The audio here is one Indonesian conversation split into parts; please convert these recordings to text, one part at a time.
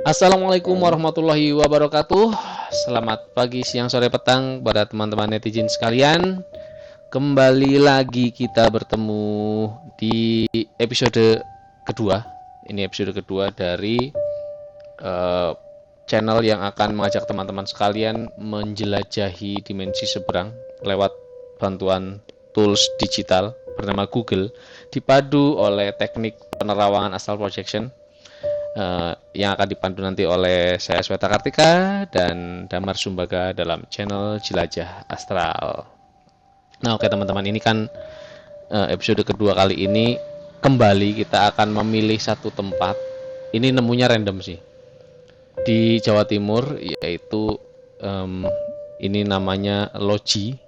Assalamualaikum warahmatullahi wabarakatuh. Selamat pagi, siang, sore, petang pada teman-teman netizen sekalian. Kembali lagi kita bertemu di episode kedua. Ini episode kedua dari eh, channel yang akan mengajak teman-teman sekalian menjelajahi dimensi seberang lewat bantuan tools digital bernama Google, dipadu oleh teknik penerawangan astral projection yang akan dipandu nanti oleh saya Sweta Kartika dan Damar Sumbaga dalam channel Jelajah Astral. Nah, oke teman-teman, ini kan episode kedua kali ini kembali kita akan memilih satu tempat. Ini nemunya random sih. Di Jawa Timur, yaitu ini namanya Loji.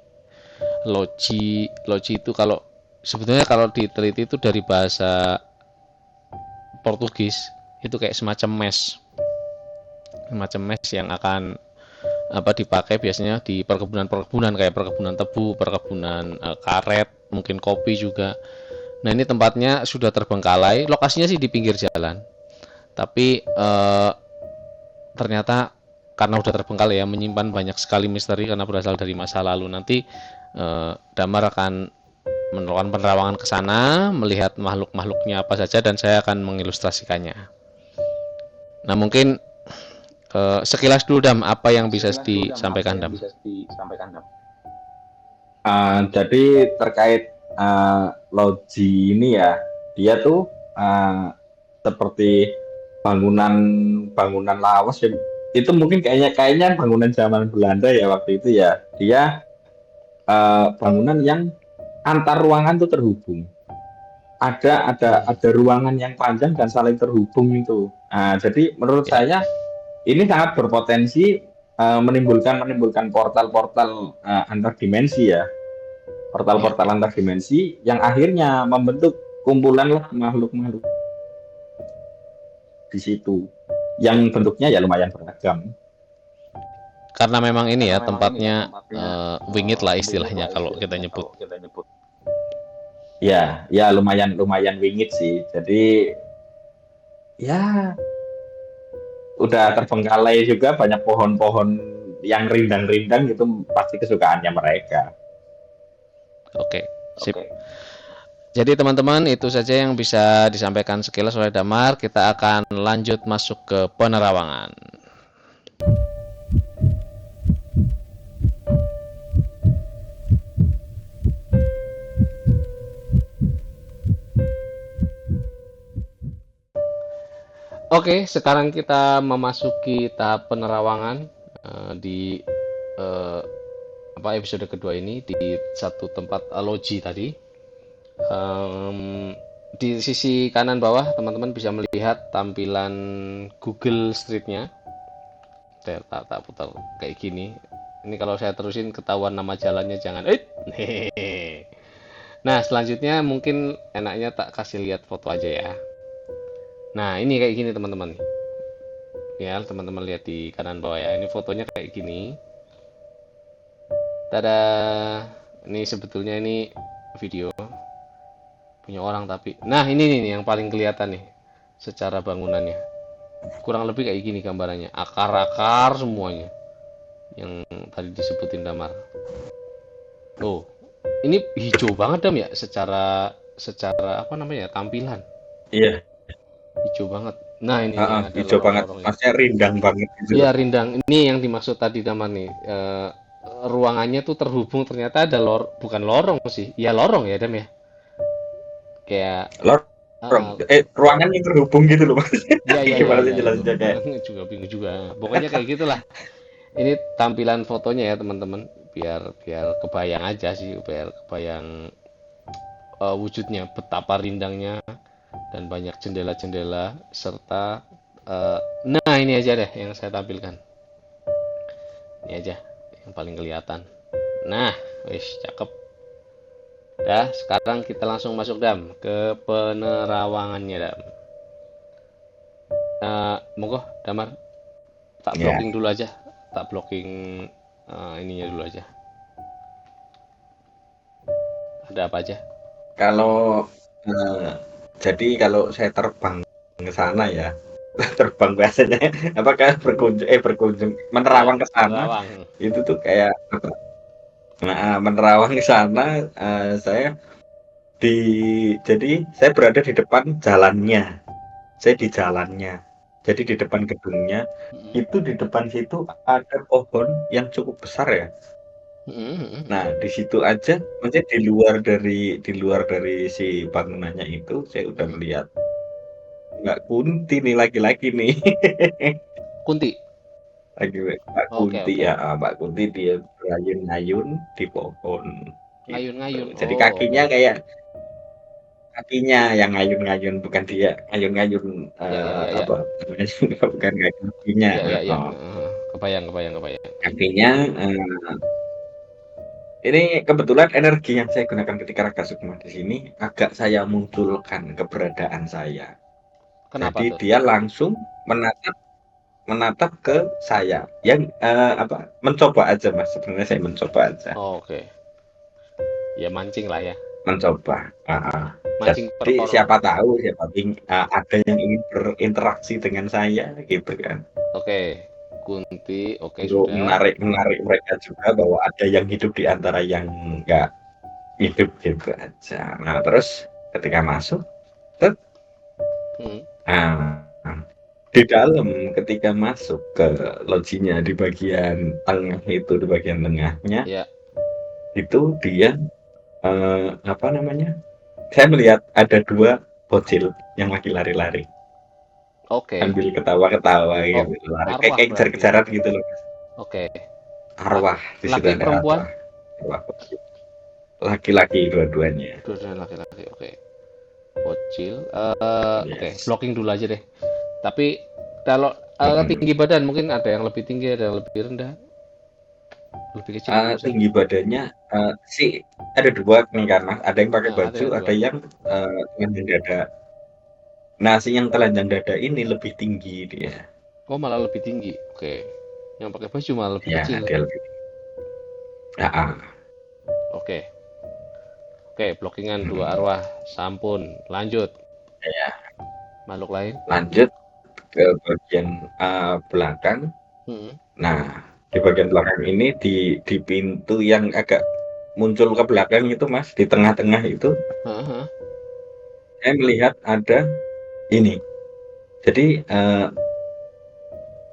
Loji itu kalau sebetulnya kalau diteliti itu dari bahasa Portugis, itu kayak semacam mes yang akan dipakai biasanya di perkebunan-perkebunan kayak perkebunan tebu, perkebunan karet, mungkin kopi juga. Nah, ini tempatnya sudah terbengkalai, lokasinya sih di pinggir jalan. Tapi ternyata karena udah terbengkalai ya, menyimpan banyak sekali misteri karena berasal dari masa lalu. Nanti Damar akan melakukan penerawangan ke sana, melihat makhluk-makhluknya apa saja dan saya akan mengilustrasikannya. Nah, mungkin sekilas dulu Dam, apa yang bisa disampaikan Dam? Jadi terkait Loji ini ya, dia tuh seperti bangunan lawas yang itu mungkin kayaknya bangunan zaman Belanda ya waktu itu ya. Dia bangunan yang antar ruangan tuh terhubung. Ada ruangan yang panjang dan saling terhubung itu. Jadi menurut Ya, saya ini sangat berpotensi menimbulkan portal-portal antar dimensi ya. ya, Portal-portal ya. antar dimensi yang akhirnya membentuk kumpulan lah makhluk-makhluk di situ yang bentuknya ya lumayan beragam. Karena memang ini ya tempatnya wingit lah istilahnya kalau kita nyebut. Ya lumayan wingit sih. Jadi ya udah terbengkalai juga, banyak pohon-pohon yang rindang-rindang gitu, pasti kesukaannya mereka. Oke, sip. Jadi teman-teman, itu saja yang bisa disampaikan sekilas oleh Damar. Kita akan lanjut masuk ke penerawangan. Oke, sekarang kita memasuki tahap penerawangan di eh, episode kedua ini di satu tempat loji tadi. Di sisi kanan bawah teman-teman bisa melihat tampilan Google Street-nya. Tak putar kayak gini. Ini kalau saya terusin ketahuan nama jalannya, jangan. Nah, selanjutnya mungkin enaknya tak kasih lihat foto aja ya. Nah, ini kayak gini teman-teman. Ya, teman-teman lihat di kanan bawah ya. Ini fotonya kayak gini. Tada. Ini sebetulnya ini video punya orang tapi. Nah, ini nih yang paling kelihatan nih secara bangunannya. Kurang lebih kayak gini gambarannya. Akar-akar semuanya yang tadi disebutin Damar. Oh, ini hijau banget Dam ya secara secara apa namanya tampilan. Iya. Hijau banget. Nah, ini nih ada Hijau banget, lorong-lorongnya. maksudnya rindang banget gitu Iya loh. rindang. Ini yang dimaksud tadi Damar nih. Ruangannya tuh terhubung ternyata ada bukan lorong sih. Ya lorong ya Dam ya. Kayak Lorong, ruangan yang terhubung gitu loh maksudnya. iya iya iya Gimana sih iya itu. jelasnya kayak Juga bingung juga. Pokoknya kayak gitulah. Ini tampilan fotonya ya teman-teman. Biar biar kebayang aja sih, biar kebayang wujudnya betapa rindangnya dan banyak jendela-jendela serta nah ini aja deh yang saya tampilkan. Ini aja yang paling kelihatan. Nah, wis cakep. Dah, sekarang kita langsung masuk Dam ke penerawangannya Dam. Monggo Damar, tak ya. blocking dulu aja. Tak blocking ininya dulu aja. Ada apa aja? Kalau jadi kalau saya terbang ke sana ya, terbang bahasanya. Apakah berkunjung Ya, menerawang ke sana menerawang. itu tuh kayak apa? Nah, menerawang ke sana saya di jadi saya berada di depan jalannya. Saya di jalannya. Jadi di depan gedungnya Mm-mm. itu di depan situ ada pohon yang cukup besar ya. Mm-mm, mm-mm. Nah, di situ aja, maksudnya di luar dari si bangunannya itu, saya udah Mm-mm. melihat Mbak Kunti nih laki-laki nih. Kunti. Lagi Mbak Oke, Kunti oke. ya, Mbak Kunti dia berayun-ayun di pohon gitu. Ngayun-ngayun. Jadi Oh, oke. kakinya yang ngayun-ngayun, bukan dia ngayun-ngayun Ya, ya, ya, ya. apa namanya, bukan kakinya. Ya, ya, ya. Oh. Kebayang, kebayang, kebayang. Kakinya ini kebetulan energi yang saya gunakan ketika Raka Sukma di sini agak saya munculkan keberadaan saya. Kenapa Jadi tuh? dia langsung menatap menatap ke saya. Yang apa? Mencoba aja Mas. Sebenarnya saya mencoba aja. Oh, oke. Ya mancing lah ya. Mencoba. Mancing Jadi perkor. siapa tahu ada yang ingin berinteraksi dengan saya gitu kan. Oke. Kunti, oke Untuk sudah. menarik menarik mereka juga bahwa ada yang hidup di antara yang enggak hidup gitu aja. Nah, terus ketika masuk, Hmm. nah, di dalam ketika masuk ke lojinya di bagian tengah itu, di bagian tengahnya Ya. itu dia apa namanya? Saya melihat ada dua bocil yang lagi lari-lari Oke. sambil ketawa-ketawa Oh, gitu, lari kayak arwah kayak berarti. kejar-kejaran gitu loh. Oke. La- Arwah di situ Laki ada perempuan? arwah. Arwah bocil. Laki-laki dua-duanya. Dua-duanya laki-laki. Oke. Bocil. Oke. Yes. Blocking dulu aja deh. Tapi kalau Mm-mm. tinggi badan mungkin ada yang lebih tinggi, ada yang lebih rendah, lebih kecil, lebih besar. Tinggi badannya sih ada dua nih kan Mas. Ada yang pakai Ada baju, yang ada dua. yang telanjang dada. Nah, si yang telanjang dada ini lebih tinggi dia. Oh, malah lebih tinggi. Oke. Yang pakai baju malah lebih Ya, kecil. dia lebih. Ya, Oke. Oke, blockingan dua mm, arwah. Sampun. Lanjut. ya. Makhluk lain. Lanjut ke bagian belakang. Hmm. Nah, di bagian belakang ini di pintu yang agak muncul ke belakang itu Mas, di tengah-tengah itu Hah? saya melihat ada ini. Jadi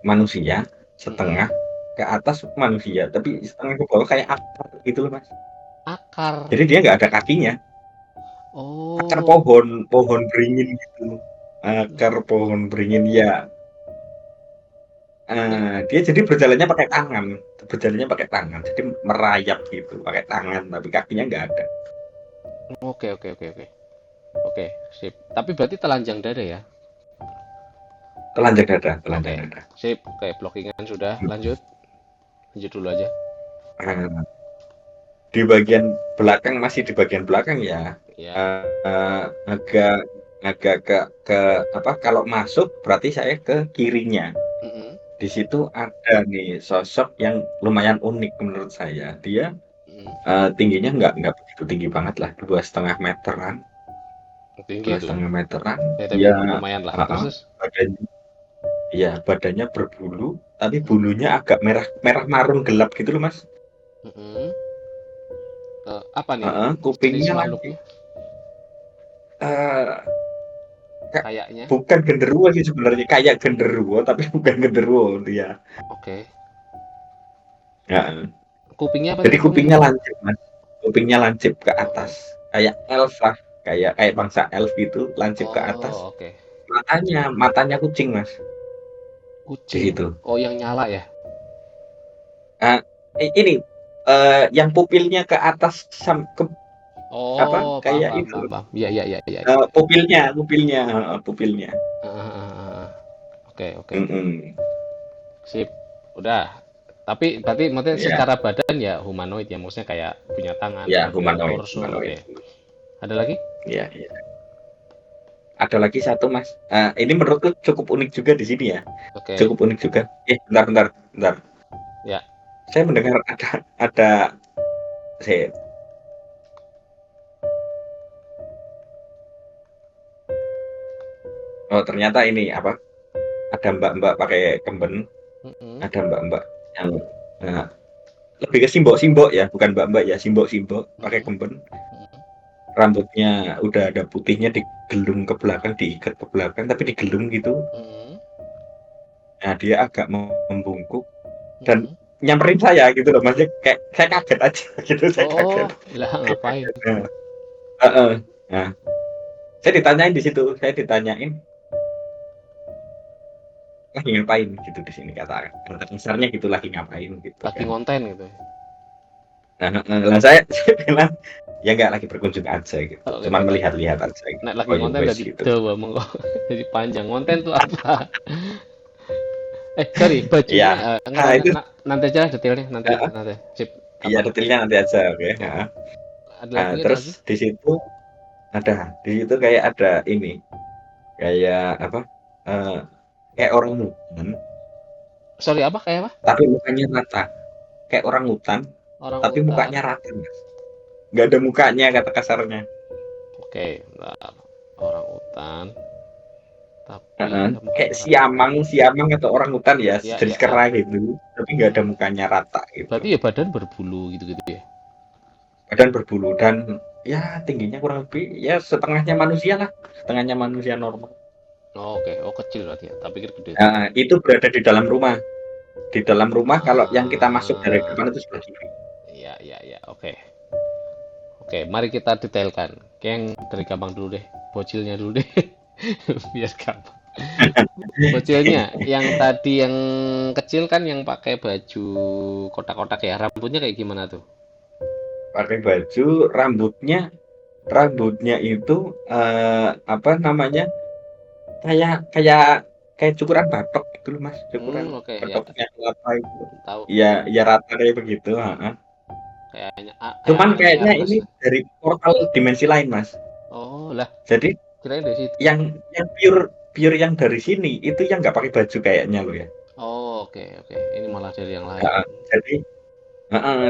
manusia Hmm. setengah ke atas manusia, tapi setengah ke bawah kayak akar gitu loh Mas. Akar. Jadi dia nggak ada kakinya, akar Oh. pohon pohon beringin gitu, akar pohon beringin ya. Dia jadi berjalannya pakai tangan, jadi merayap gitu, pakai tangan, tapi kakinya nggak ada. Oke, oke, oke, oke. Oke, sip. Tapi berarti telanjang dada ya? Telanjang Oke, dada. sip. Oke, blockingan sudah. Lanjut. Lanjut dulu aja. Nah, di bagian belakang masih di bagian belakang ya, Ya. agak agak ke apa? Kalau masuk berarti saya ke kirinya. Mm-mm. Di situ ada nih sosok yang lumayan unik menurut saya. Dia Mm. tingginya nggak begitu tinggi banget lah, 2,5 meteran, Tinggi dua tuh. setengah meteran. Ya, tapi Dia lumayan lah. uh, Terus? badannya, ya badannya berbulu, tapi Mm-mm. bulunya agak merah merah marun gelap gitu loh mas. Mm-mm. Apa nih jenis Kupingnya lagi makhluknya? uh, Kayaknya. bukan genderuwo sih sebenarnya, kayak genderuwo tapi bukan genderuwo dia. Oke. Ya. Kupingnya apa Jadi tadi kupingnya kupingnya? lancip mas, kupingnya lancip ke atas, Oh. kayak elf lah, kayak kayak bangsa elf gitu, lancip ke atas. Oh, oke. Matanya kucing mas di Kucing. situ. Oh, yang nyala ya? Ah, ini yang pupilnya ke atas ke apa Oh, paham, kayak paham, itu paham, loh. paham. Iya, iya, iya, iya, iya. Pupilnya. Ah, ah, ah, ah. Oke, oke, oke. Mm-mm. Sip. Udah. Tapi berarti maksudnya Ya, secara badan ya humanoid ya, maksudnya kayak punya tangan, ya ada humanoid, torso. humanoid. Oke. Ada lagi? Ya, ya. Ada lagi satu mas. Ini menurutku cukup unik juga di sini ya. Oke. Cukup unik juga. Bentar. Ya. Saya mendengar ada saya. Oh ternyata ini apa? ada mbak-mbak pakai kemben, Mm-mm. ada mbak-mbak yang nah, lebih ke simbok-simbok ya, bukan mbak-mbak ya, simbok-simbok pakai Mm-mm. kemben, Mm-mm. rambutnya udah ada putihnya digelung ke belakang, diikat ke belakang, tapi digelung gitu. Mm-mm. Nah, dia agak membungkuk dan Mm-mm. nyamperin saya gitu loh, maksudnya kayak saya kaget aja gitu, saya kaget. Oh, lah ngapain? Nah, heeh. Nah, saya ditanyain di situ, saya ditanyain lagi ngapain gitu di sini kata kasarnya gitu lagi ngapain gitu Lagi kan. ngonten gitu. Nah, saya bilang ya nggak lagi berkunjung aja gitu, Oke, cuman oke. melihat-lihat aja gitu. Nek lagi Oh ya ngonten wes jadi gitu. dawa mengko. Jadi panjang. Ngonten tuh apa? Sorry, bajunya Iya, enggak nah itu nanti aja lah detailnya nanti heeh, nanti. Sip. iya Apa? detailnya nanti aja, oke. Oke. Heeh. Ada Nah, lagi, ada terus lagi. ada di situ kayak ada ini, kayak apa? eh, Kayak orang hutan, Sorry, apa kayak apa? tapi mukanya rata. Kayak orang hutan, Orang tapi utan. mukanya rata, Mas. Nggak ada mukanya kata kasarnya. Oke, bentar. Orang utan tapi Heeh. Kayak mukanya rata. siamang atau orang hutan ya, Ya, sejenis ya, ya. kera gitu, tapi nggak ada mukanya rata gitu. Berarti ya badan berbulu gitu-gitu ya. Badan berbulu dan ya tingginya kurang lebih ya setengahnya manusia lah, setengahnya manusia normal. Oh, oke. Oh, kecil berarti ya. Tak pikir gede tuh. Nah, itu berada di dalam rumah. Di dalam rumah kalau yang kita masuk dari Ah, depan itu sebelah kiri. iya, iya, iya. Oke. Oke, mari kita detailkan. Kayak yang dari gampang dulu deh. Bocilnya dulu deh. Biar gampang. Bocilnya, yang tadi yang kecil kan yang pakai baju kotak-kotak ya. Rambutnya kayak gimana tuh? Pakai baju, rambutnya itu apa namanya? Kayak kayak kayak cukuran batok gitu loh, Mas. Cukuran Oke, ya. batoknya kelapa itu. Tahu. Iya, ya rata kayak begitu, heeh. Kayaknya kayak Cuman anaknya kayaknya Ernest ini lah. dari portal dimensi lain, Mas. Oh, lah. Jadi Kirain dari situ. yang pure pure yang dari sini itu yang nggak pakai baju kayaknya loh ya. Oh, oke, oke. Ini malah dari yang lain. Heeh. Jadi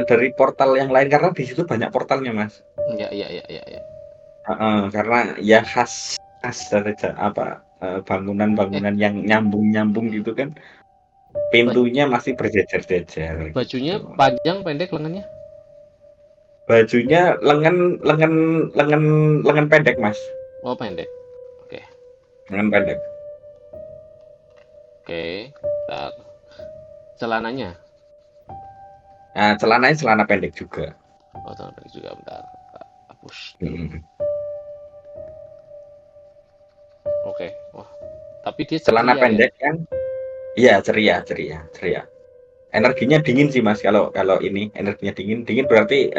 dari portal yang lain karena di situ banyak portalnya, Mas. Ya, ya, ya, ya, ya. Heeh, karena ya khas khas dari apa Eh, bangunan-bangunan yang nyambung-nyambung mm, gitu kan, ba- pintunya masih berjejer-jejer bajunya gitu. panjang pendek lengannya? Bajunya lengan lengan lengan lengan pendek, Mas. Oh, pendek. Oke, Lengan pendek. oke. Bentar. Celananya. Nah, celananya celana pendek juga. Oh, celana pendek juga. Bentar. Hapus dulu. Mm. Oke. Wah, tapi dia Celana ceria ya. pendek kan, iya ceria, ceria, ceria. Energinya dingin sih Mas, kalau kalau ini energinya dingin, dingin berarti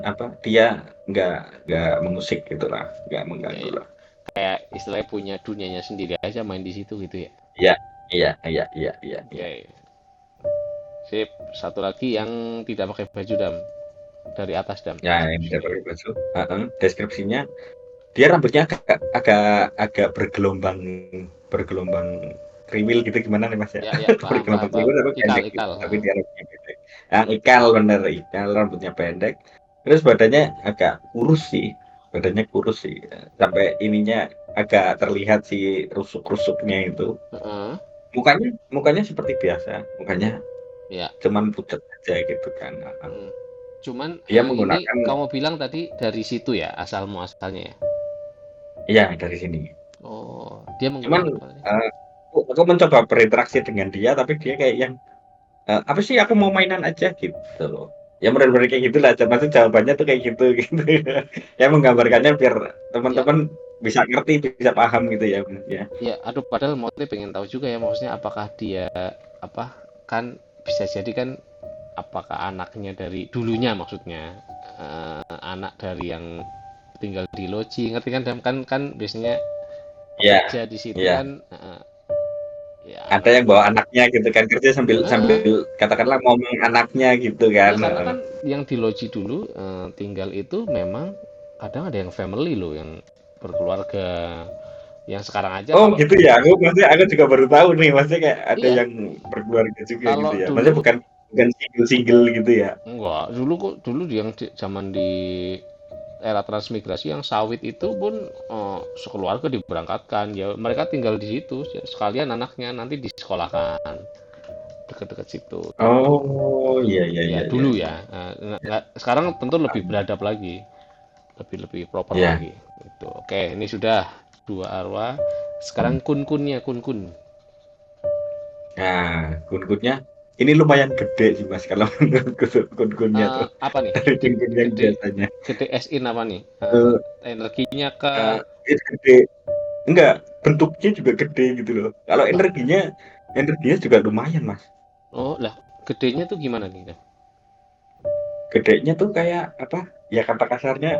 apa? Dia nggak nggak mengusik gitu lah, nggak Ya, mengganggu ya. lah. Kayak istilahnya punya dunianya sendiri aja main di situ gitu ya. Iya, iya, iya, iya, iya, iya. Oke. Sip. Satu lagi yang tidak pakai baju dam. Dari atas dam. Ya, yang tidak Deskripsinya. pakai baju. Deskripsinya, dia rambutnya agak agak agak bergelombang bergelombang kriwil gitu gimana nih Mas ya? Ya, ya. Paham, paham, Bergelombang paham. kriwil tapi Ikal, pendek gitu, ikal. tapi Ah. dia rambutnya pendek. Yang ikal bener, ikal rambutnya pendek. Terus badannya agak kurus sih, badannya kurus sih. Sampai ininya agak terlihat si rusuk-rusuknya itu. Heeh. Mukanya mukanya seperti biasa, mukanya Ya. cuman pucat aja gitu kan. Mm. Cuman Dia ini menggunakan kamu bilang tadi dari situ ya asalnya ya. iya dari sini. Oh, dia Cuman menggunakan apa tadi? eh, aku mencoba berinteraksi dengan dia, tapi dia kayak yang apa sih aku mau mainan aja gitu loh. Ya benar-benar kayak gitu lah. Maksud jawabannya tuh kayak gitu gitu. Ya menggambarkannya biar Ya, teman-teman bisa ngerti, bisa paham gitu ya. Ya, ya. Aduh, padahal motif pengen tahu juga ya, maksudnya apakah dia apa kan bisa jadi kan apakah anaknya dari dulunya maksudnya anak dari yang tinggal di loji ngerti kan Dam? Kan biasanya ya, pekerja di situ ya. kan ya Ada anak yang bawa anaknya gitu kan kerja sambil sambil Heeh. katakanlah ngomong anaknya gitu kan. Ya karena kan yang di loji dulu tinggal itu memang kadang ada yang family loh yang berkeluarga yang sekarang aja Oh kalau gitu ya. Aku juga baru tahu nih. Maksudnya kayak ada iya yang berkeluarga juga gitu kalau ya. Maksudnya dulu bukan bukan single-single gitu ya. enggak dulu kok dulu yang zaman di era transmigrasi yang sawit itu pun sekeluarga diberangkatkan ya, mereka tinggal di situ ya, sekalian anaknya nanti disekolahkan dekat-dekat situ gitu. Oh, iya iya Ya iya iya. dulu ya. Sekarang tentu lebih beradab lagi, lebih lebih proper Iya. lagi itu. Oke, ini sudah dua arwah. Sekarang kun-kunnya, kun-kun. Nah, kun-kunnya ini lumayan gede sih Mas kalau menurutku tuh kun-kunnya tuh Apa nih? dari kun-kun yang Gede, biasanya. gede as in apa nih? Eh, Energinya ke. itu gede. Enggak, bentuknya juga gede gitu loh. Kalau Lah, energinya juga lumayan Mas. oh lah, gedenya tuh gimana nih? Gedenya tuh kayak apa? Ya kata kasarnya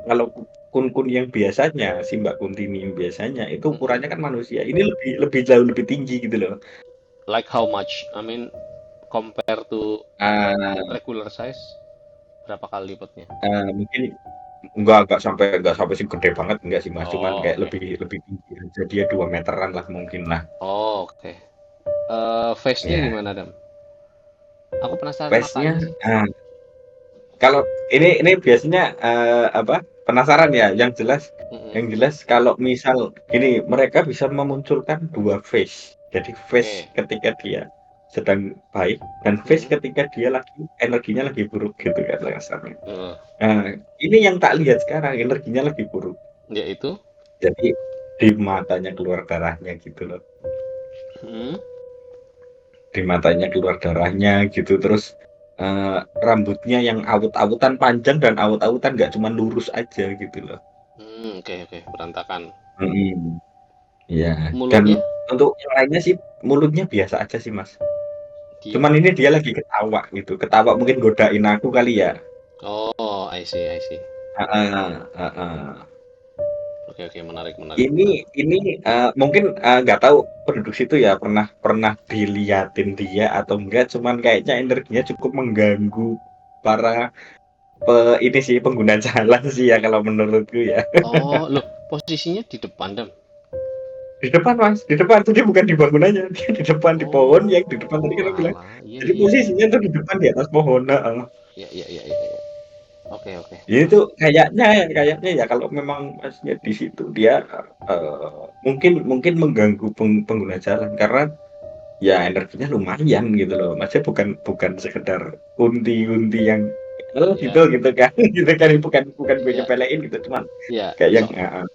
kalau kun-kun yang biasanya, si Mbak Kuntini yang biasanya itu Mm-mm. ukurannya kan manusia. Ini lebih lebih jauh lebih tinggi gitu loh. Like how much? I mean, compare to Ah, regular size, berapa kali lipatnya? mungkin enggak sampai sih gede banget enggak sih Mas, cuman Oh, kayak oke. lebih lebih tinggi aja dia 2 meteran lah mungkin lah. Oh, oke. Face-nya Ya, gimana, Dam? Aku penasaran face-nya matanya sih. kalau ini biasanya apa? Penasaran ya, Mm-mm. yang jelas kalau misal gini, mereka bisa memunculkan dua face. Jadi face Oke. ketika dia sedang baik dan face Mm-mm. ketika dia lagi energinya lagi buruk gitu kan kasarnya. Uh, Nah, ini yang tak lihat sekarang energinya lagi buruk. Yaitu. Jadi di matanya keluar darahnya gitu loh. Mm. Di matanya keluar darahnya gitu terus rambutnya yang awut-awutan panjang dan awut-awutan nggak cuma lurus aja gitu loh. Oke, oke, berantakan. Mm-mm. Iya. Dan Mulutnya? untuk yang lainnya sih mulutnya biasa aja sih Mas. Dia. Cuman ini dia lagi ketawa gitu, ketawa mungkin godain aku kali ya. Oh, I see, I see. Heeh, heeh. Oke, oke, menarik, menarik, menarik. Ini mungkin nggak tahu penduduk situ ya pernah pernah diliatin dia atau enggak, cuman kayaknya energinya cukup mengganggu para ini sih pengguna jalan sih ya kalau menurutku ya. Oh, loh, posisinya di depan, Dam. Di depan Mas, di depan tuh dia bukan di bangunannya, dia di depan di pohon yang di depan tadi Oh, kan aku bilang. alah, iya, Jadi iya, iya. posisinya tuh di depan di atas pohon. Heeh. Iya, iya, iya, iya, iya. Oke, oke. Ya itu kayaknya ya kalau memang Masnya di situ dia mungkin mungkin mengganggu pengguna jalan karena ya energinya lumayan gitu loh. Maksudnya bukan bukan sekedar unti-unti yang gitu Ya, gitu kan gitu kan bukan bukan gue ya, nyepelein gitu cuman ya. kayak yang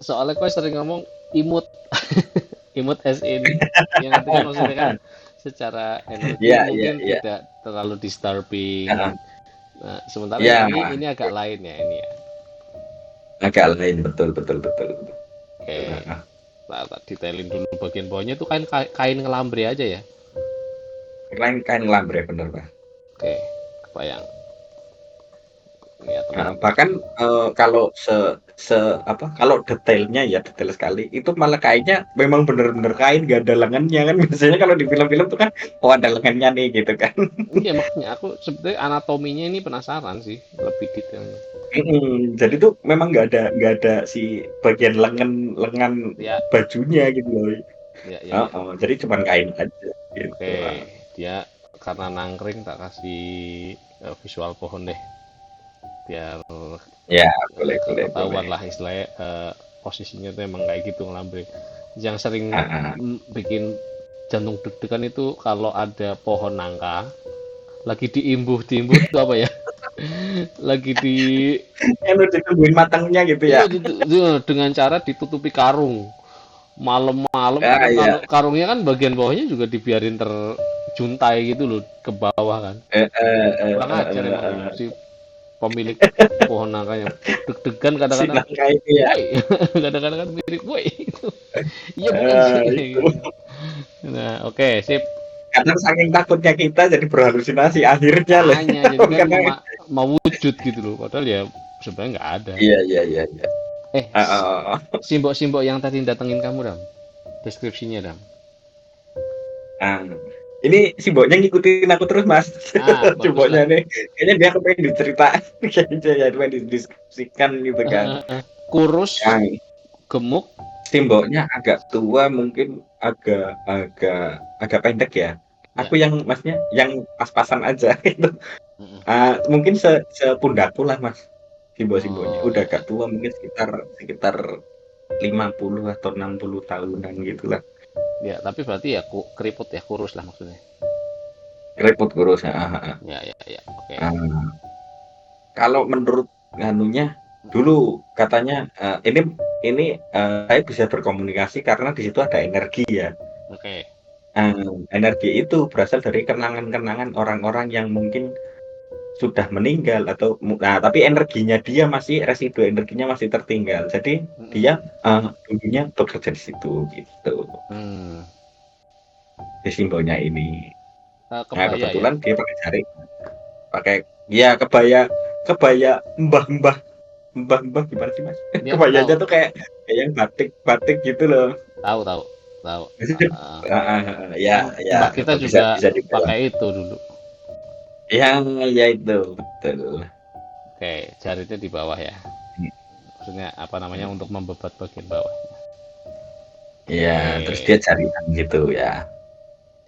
Soalnya kau sering ngomong imut, imut as in, yang itu kan maksudnya kan secara energi iya iya mungkin iya. tidak terlalu disturbing. Heeh. Nah, sementara yang Iya, ini agak lain ya ini ya. agak lain betul betul betul. Oke, Heeh. tak detailin dulu bagian bawahnya itu kain kain ngelambre aja ya. Kain kain lambre bener Pak. Oke, kebayang. Ya tenang. Bahkan kalau se apa kalau detailnya ya detail sekali itu malah kainnya memang bener-bener kain gak ada lengannya kan biasanya kalau di film-film tuh kan oh ada lengannya nih gitu kan. Iya makanya aku sebenarnya anatominya ini penasaran sih lebih detailnya. Jadi tuh memang nggak ada si bagian lengan Ya, bajunya gitu loh. ya, ya, ya. Jadi cuman kain aja gitu. Oke, dia karena nangkring tak kasih visual pohon deh, biar Ya boleh boleh boleh. ketahuan lah istilahnya posisinya tuh emang kayak gitu ngelambre. Yang sering Ah, ah. bikin jantung deg-degan itu kalau ada pohon nangka lagi diimbuh itu apa ya? Lagi di Yang udah ditungguin matangnya gitu ya. iya dengan cara ditutupi karung. Malam-malam Ah kan iya. karungnya kan bagian bawahnya juga dibiarin terjuntai gitu loh ke bawah kan. Kurang ajar emang si pemilik pohon nangkanya. Deg-degan Si kadang-kadang, nangka itu ya. woi, kadang-kadang kan mirip, woi, itu. Iya bukan sih kayak Itu. gitu. Nah, oke, sip. Karena saking takutnya kita jadi berhalusinasi akhirnya lah. Makanya jadi kan Karena mau wujud gitu loh. Padahal ya sebenarnya nggak ada. iya iya iya iya. Ah, ah, ah, ah. Simbok-simbok yang tadi datengin kamu, Dam. Deskripsinya, Dam. Ah. Ini si Mboknya ngikutin aku terus mas. Ah, Si Mboknya baguslah. nih, kayaknya dia kepengen diceritain, kayaknya ya pengen didiskusikan gitu kan. Kurus, Yang gemuk. si Mboknya agak tua mungkin agak agak agak pendek ya. Ya. Aku yang masnya yang pas-pasan aja itu. Mm-mm. Mungkin sepundakku lah mas. Simbol-simbolnya. Oh Udah iya. agak tua mungkin sekitar sekitar 50 atau 60 tahunan gitulah. Ya, tapi berarti ya keriput ya, kurus lah maksudnya. Keriput kurus. Ah. Ya, ya, ya. Oke. Ah. Kalau menurut nganunya dulu katanya saya bisa berkomunikasi karena di situ ada energi ya. Oke. Energi itu berasal dari kenangan-kenangan orang-orang yang mungkin sudah meninggal tapi energinya dia masih residu energinya masih tertinggal. Jadi dia Mm-mm. dulunya bekerja di situ gitu. Hmm. Di simbolnya ini. Nah, Kebaya ya. kebetulan dia pakai jari, pakai ya kebaya kebaya mbah-mbah mbah-mbah gimana sih Mas? Dia Kebayanya tahu, tuh kayak yang batik-batik gitu loh. tahu, tahu, tahu. Uh, Ya, ya, Mbah kita bisa juga bisa dibilang. pakai itu dulu. Yang ya itu betul. Oke, jaritnya di bawah ya. Maksudnya apa namanya untuk membebat bagian bawah. Iya, terus dia Oke, jarian gitu ya.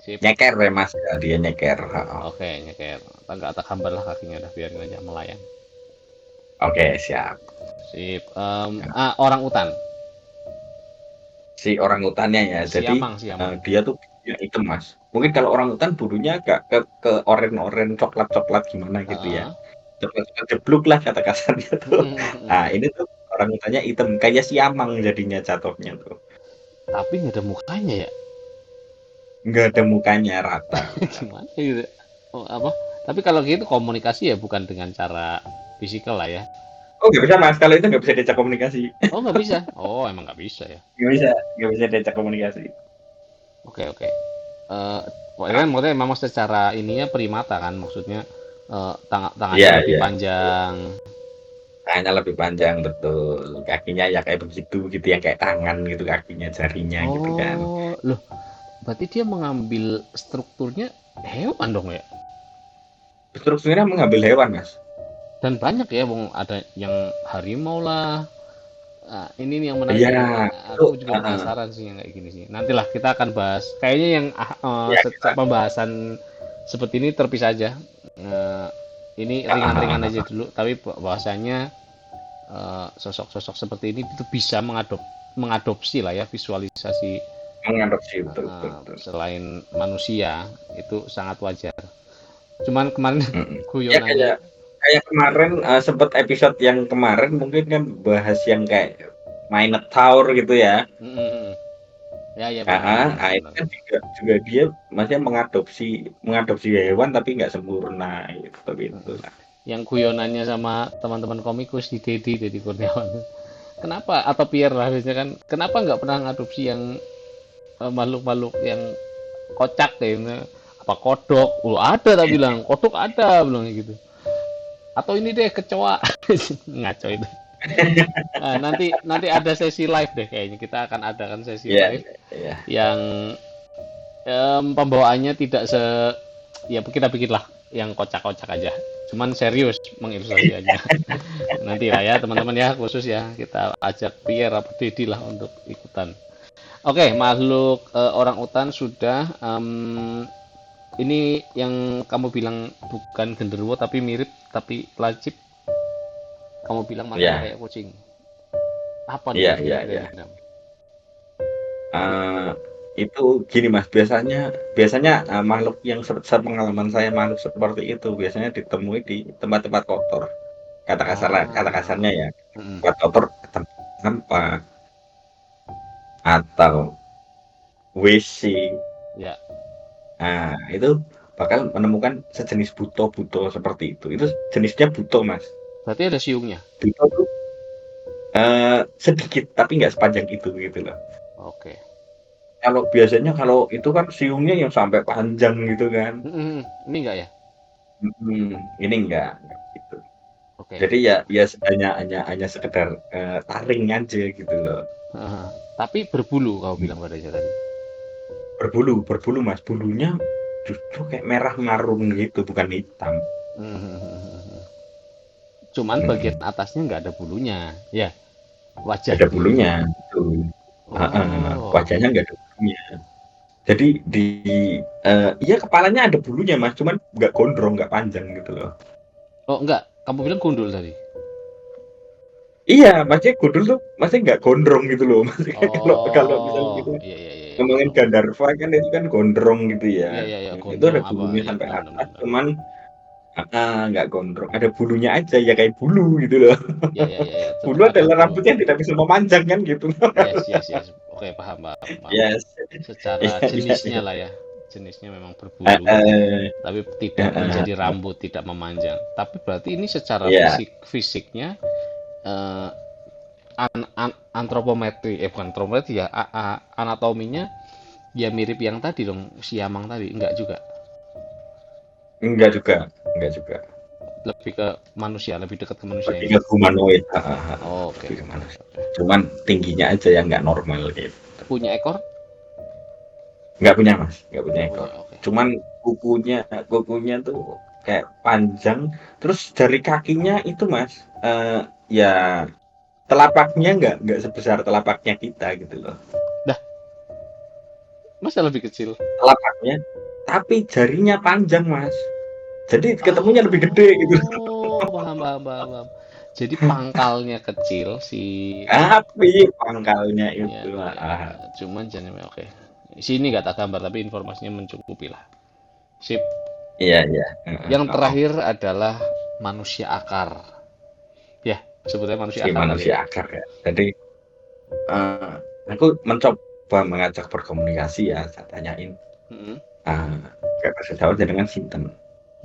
sip. Nyeker ya Mas, ya, dia nyeker. Oh. Oke, nyeker. Agak tak hambar lah kakinya udah biarin aja melayang. Oke, siap. Sip. Nah, Orang utan. si orang utannya ya, jadi Siamang, siamang. dia tuh ya hitam Mas. Mungkin kalau orang utan bulunya agak ke oren-oren coklat-coklat gimana gitu ya. Heeh. Coklat-coklat jeblok lah kata kasarnya tuh. Nah, ini tuh orang utannya hitam kayak siamang jadinya jatuhnya tuh. Tapi nggak ada mukanya ya. Nggak ada mukanya rata. Gimana gitu? Oh, apa? Tapi kalau gitu komunikasi ya bukan dengan cara fisikal lah ya. Oh nggak bisa Mas, kalau itu nggak bisa diajak komunikasi. Oh, nggak bisa. Oh, emang nggak bisa ya. Nggak bisa diajak komunikasi. Oke, oke. Kan maksudnya memang secara ininya primata kan, maksudnya tangannya Iya, lebih iya. panjang. Tangannya lebih panjang betul. Kakinya ya kayak begitu gitu yang kayak tangan gitu kakinya, jarinya gitu kan. Oh, loh, berarti dia mengambil strukturnya hewan dong ya? Strukturnya mengambil hewan, Mas. Dan banyak ya, Bung. Ada yang harimau lah. Nah, ini nih yang menarik Iya, nih. itu Aku juga penasaran sih yang kayak gini sih. Nantilah kita akan bahas. Kayaknya yang ya kita pembahasan seperti ini terpisah aja. Eh, ini ringan-ringan aja dulu. Tapi bahwasanya sosok-sosok seperti ini itu bisa mengadopsi lah ya visualisasi mengadopsi betul betul betul. selain manusia itu sangat wajar. Cuman kemarin Mm-mm. Ya guyonannya. kayak kayak kemarin sempat episode yang kemarin mungkin kan bahas yang kayak Minotaur gitu ya. Mm, mm, mm. Ya ya benar benar benar Itu benar. kan juga dia maksudnya mengadopsi hewan tapi nggak sempurna gitu gitu lah. Yang guyonannya sama teman-teman komikus di Dedi Kurniawan. Kenapa atau Pierre lah biasanya kan? Kenapa nggak pernah ngadopsi yang makhluk-makhluk yang kocak kayak apa kodok? Oh ada tak bilang kodok ada bilang gitu. Atau ini deh kecoa ngaco itu. Nah, nanti ada sesi live deh kayaknya kita akan adakan sesi Iya, live iya. yang pembawaannya tidak ya kita bikinlah yang kocak-kocak aja. Cuman serius mengilustrasikannya. Nanti lah ya teman-teman ya khusus ya kita ajak Pierre apa Dedi lah untuk ikutan. Oke, makhluk orang utan sudah. Ini yang kamu bilang bukan genderuwo tapi mirip tapi lancip. Kamu bilang matanya Iya, kayak kucing. Apa nih iya, yang iya, kira-kira iya. nih? Bram? Eh, itu gini Mas, biasanya biasanya makhluk yang sepengalaman saya makhluk seperti itu biasanya ditemui di tempat-tempat kotor. Kata Ah, kasarnya ya, mm-mm. tempat kotor, tempat sampah atau WC. Ya. Nah, itu bakal menemukan sejenis buto-buto seperti itu. Itu jenisnya buto, Mas. Berarti ada siungnya. Buto tuh sedikit tapi nggak sepanjang itu gitu loh. Oke. Kalau biasanya kalau itu kan siungnya yang sampai panjang gitu kan. Mm-mm. Ini enggak ya? Ini enggak gitu. Oke. Jadi ya hanya sekedar taring aja gitu loh. Heeh. Tapi berbulu kau Hmm. bilang pada saya tadi. Berbulu Mas. Bulunya justru kayak merah marun gitu, bukan hitam. Mhm. Cuman bagian Mm-mm. atasnya nggak ada bulunya. Ya, wajah Ada bulunya. bulunya, gitu. Oh. Wajahnya nggak ada bulunya. Jadi iya kepalanya ada bulunya Mas, cuman nggak gondrong, nggak panjang gitu loh. Oh, enggak. Kamu bilang gundul tadi. Iya, maksudnya gundul tuh maksudnya nggak gondrong gitu loh. Maksudnya kalau kalau misalnya Oh, kita iya iya iya, iya, paham ngomongin paham. Gandharva kan itu kan gondrong gitu Iya ya. iya iya, Itu ada gondrong apa? bulunya Iya, sampai benar benar atas, benar. cuman nggak gondrong. Ada bulunya aja ya kayak bulu gitu loh. Iya iya iya, iya, Bulu tetap ada adalah bulu. rambut yang tidak bisa memanjang kan gitu. Yes yes yes. Oke, paham paham paham. Yes. Secara Iya iya jenisnya iya. lah ya. Jenisnya memang Eh, berbulu, eh, tapi eh, tidak eh, menjadi rambut, tidak memanjang. Tapi berarti ini secara Iya, fisiknya eh, antropometri, bukan antropometri ya, anatominya ya mirip yang tadi dong, siamang tadi, enggak juga. enggak juga, enggak juga. Lebih ke manusia, lebih dekat ke manusia Lebih ini. ke humanoid, Oh, oke lebih ke oke manusia. oke. Cuman tingginya aja yang nggak normal gitu. Punya ekor? Nggak punya mas, nggak punya Nggak ekor. punya, oke. Cuman kukunya, kukunya tuh kayak panjang. Terus dari kakinya itu mas, ya telapaknya nggak sebesar telapaknya kita gitu loh. Dah, masa lebih kecil? Telapaknya, tapi jarinya panjang mas. Jadi ketemunya lebih gede gitu. Oh, paham paham paham paham. Jadi pangkalnya kecil si, Tapi pangkalnya ya itu, ya, cuman jangan, oke. Sini nggak tak gambar tapi informasinya mencukupi lah. Sip. iya iya. Yang terakhir adalah manusia akar. Ya, sebutnya manusia Si akar kali ya. manusia akar ya. Jadi eh, aku mencoba mengajak berkomunikasi ya, saya tanyain, Mm-mm, ah kayak bahasa Jawa dengan sinten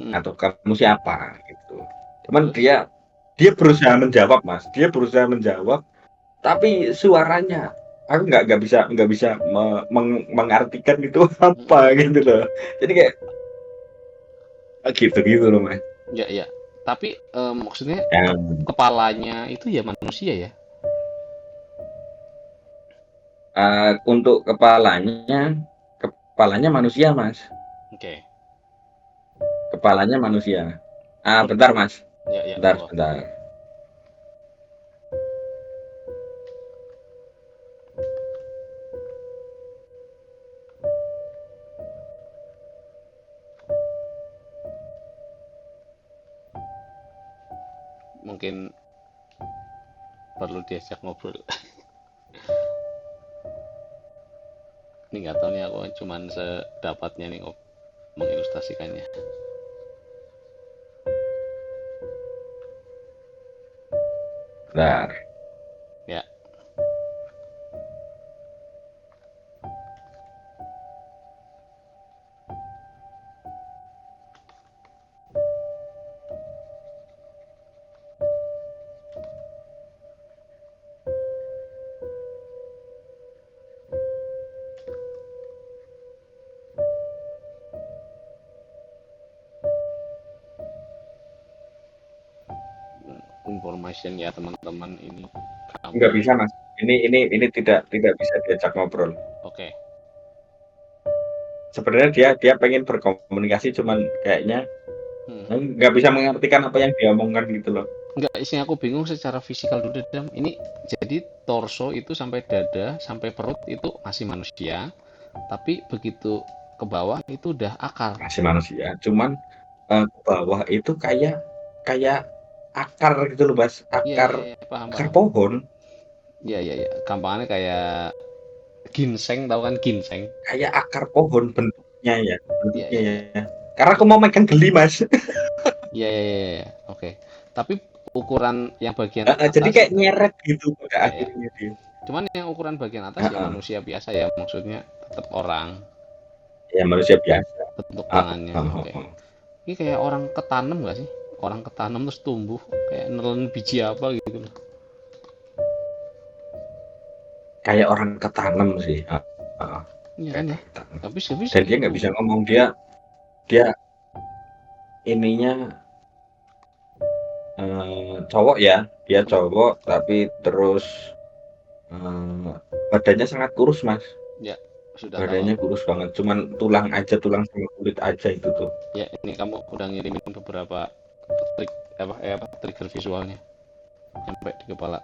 mm-mm. atau kamu siapa gitu. Cuman Terus? dia berusaha menjawab mas, dia berusaha menjawab, tapi suaranya aku nggak bisa mengartikan itu apa Mm-mm. gitu loh. Jadi kayak gitu gitu loh mas. Ya ya. Tapi maksudnya Yang kepalanya itu ya manusia ya. untuk kepalanya manusia mas, Oke. kepalanya manusia. Ber- Bentar mas, ya ya, bentar monggo. bentar. Mungkin perlu diajak ngobrol. Ini nggak tahu nih, aku cuman sedapatnya nih mengilustrasikannya. Bentar. Ya, information ya teman-teman, ini Nggak kami. bisa mas. Ini tidak bisa diajak ngobrol. Oke. Sebenarnya dia pengen berkomunikasi, cuman kayaknya Hmm. nggak bisa mengartikan apa yang dia omongkan gitu loh. Enggak, isinya aku bingung secara fisikal dulu Dam. Ini jadi torso itu sampai dada, sampai perut itu masih manusia, tapi begitu ke bawah itu udah akar. Masih manusia, cuman ke bawah itu kayak kayak akar gitu loh mas, Iya akar iya iya, paham akar paham. pohon, Iya iya iya, gampangannya kayak ginseng, tahu kan ginseng? kayak akar pohon bentuknya ya, Iya bentuknya iya ya. iya. Karena aku mau megang geli mas. Iya iya iya, iya. Oke. Tapi ukuran yang bagian Jadi atas, kayak nyeret gitu pada iya iya. akhirnya dia. Cuman yang ukuran bagian atas ya Heeh. manusia biasa ya, maksudnya tetap orang, Ya manusia biasa. bentuk Heeh, tangannya. heeh, Oke. heeh. Ini kayak orang ketanam nggak sih? Orang ketanam terus tumbuh kayak nelen biji apa gitu loh. Kayak orang ketanam sih. Heeh, Iya kayak kan ya? orang ketanam. Tapi Dan dia segitu nggak bisa tumbuh. ngomong, dia ininya cowok ya, dia Hmm. cowok tapi terus badannya sangat kurus mas, Ya, sudah tahu badannya aku. kurus banget, cuman tulang aja, tulang sama kulit aja itu tuh. Ya, ini kamu udah ngirimin beberapa trik apa trigger visualnya sampai di kepala.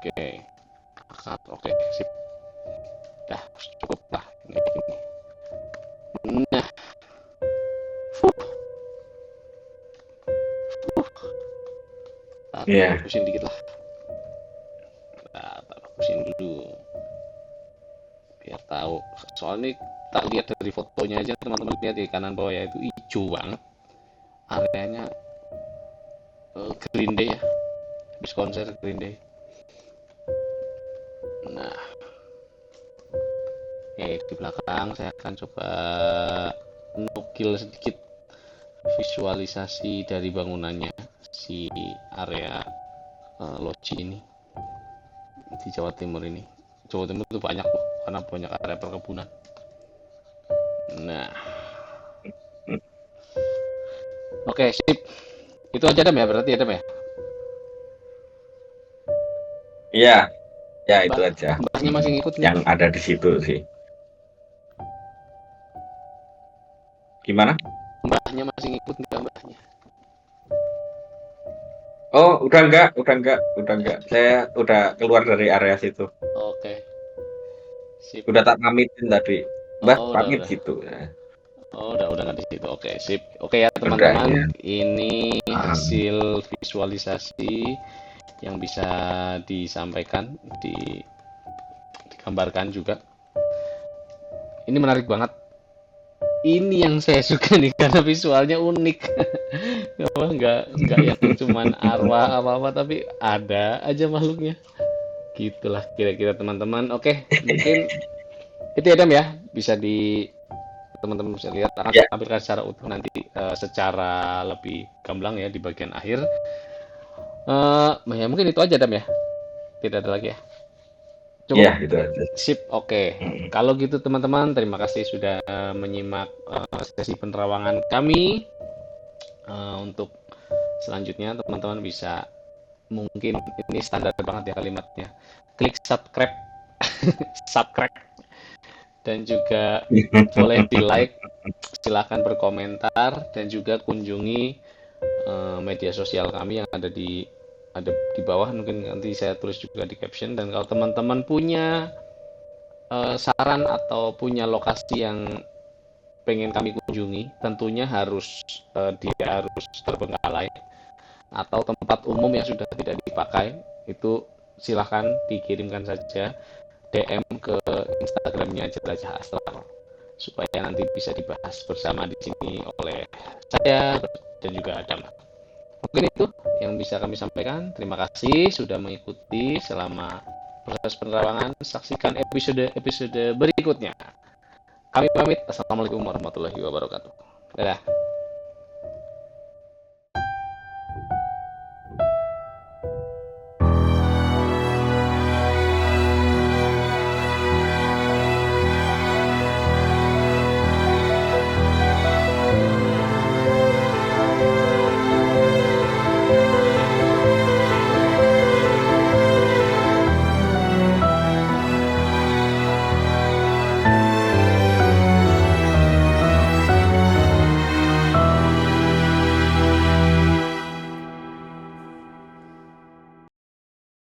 Oke. Akar. Oke, sip. Dah, cukup lah. Nah, Iya. bagusin dikit lah. Nah, tak bagusin dulu biar tahu. Soalnya tak lihat dari fotonya aja, teman-teman lihat di kanan bawah ya, itu hijau banget areanya. Green Day ya, habis konser Green Day. Nah, di belakang saya akan coba nukil sedikit visualisasi dari bangunannya si area loji ini di Jawa Timur ini. Jawa Timur itu banyak loh, karena banyak area perkebunan. Nah, oke, sip. Itu aja Dam ya, berarti ya Dam ya? Iya, ya itu Mbak, aja Mbaknya masih ngikut nggak? yang ada di situ sih. Gimana? Mbaknya masih ngikut nggak Mbaknya? Oh, udah enggak. Saya udah keluar dari area situ. Oke, sip. Udah tak pamitin tadi. Mbah, Oh, pamit udah. gitu. Ya. Oh, udah nggak di situ. Oke, sip. Oke ya Udah ya. teman-teman, ini Ah, hasil visualisasi yang bisa disampaikan, digambarkan juga. Ini menarik banget. Ini yang saya suka nih karena visualnya unik. Nggak yang cuman arwah apa-apa, tapi ada aja makhluknya. Gitulah kira-kira teman-teman. Oke, mungkin itu ya Dam ya. Bisa teman-teman bisa lihat, akan ya, saya tampilkan secara utuh nanti, secara lebih gamblang ya di bagian akhir. Ya mungkin itu aja Dam ya. Tidak ada lagi ya. Cukup. ya itu aja. Sip, oke. Mm. Kalau gitu teman-teman, terima kasih sudah menyimak sesi penerawangan kami. Untuk selanjutnya teman-teman bisa, mungkin ini standar banget ya kalimatnya. Klik subscribe, subscribe, dan juga boleh di like, silahkan berkomentar, dan juga kunjungi media sosial kami yang ada di bawah, mungkin nanti saya tulis juga di caption. Dan kalau teman-teman punya saran atau punya lokasi yang pengen kami kunjungi, tentunya dia harus terbengkalai, atau tempat umum yang sudah tidak dipakai, itu silahkan dikirimkan saja DM ke Instagramnya Jelajah Astral, supaya nanti bisa dibahas bersama di sini oleh saya dan juga Adam. Mungkin itu yang bisa kami sampaikan. Terima kasih sudah mengikuti selama proses penerawangan. Saksikan episode berikutnya. Kami pamit. Assalamualaikum warahmatullahi wabarakatuh. Dadah.